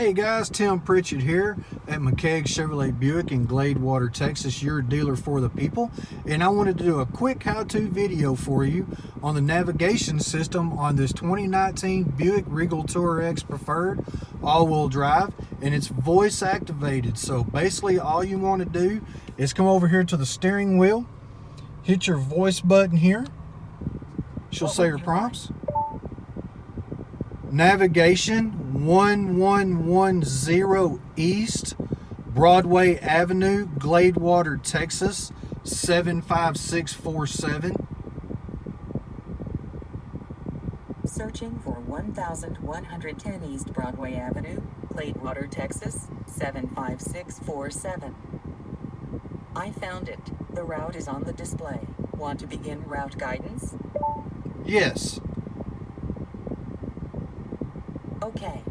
Hey guys, Tim Pritchett here at McKAIG Chevrolet Buick in Gladewater, Texas, your dealer for the people. And I wanted to do a quick how-to video for you on the navigation system on this 2019 Buick Regal TourX Preferred all-wheel drive, and it's voice activated. So basically all you want to do is come over here to the steering wheel, hit your voice button here. She'll say her prompts. Navigation 1110 East Broadway Avenue, Gladewater, Texas 75647. Searching for 1110 East Broadway Avenue, Gladewater, Texas 75647. I found it. The route is on the display. Want to begin route guidance? Yes. Okay.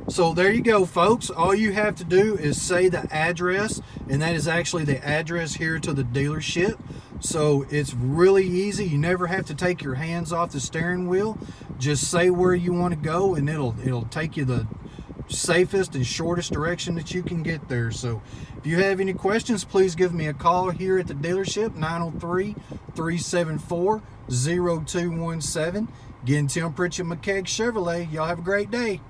So there you go, folks. All you have to do is say the address, and that is actually the address here to the dealership. So it's really easy. You never have to take your hands off the steering wheel. Just say where you want to go, and it'll take you the safest and shortest direction that you can get there. So if you have any questions, please give me a call here at the dealership, 903-374-0217. Again, Tim Pritchett, McKAIG Chevrolet. Y'all have a great day.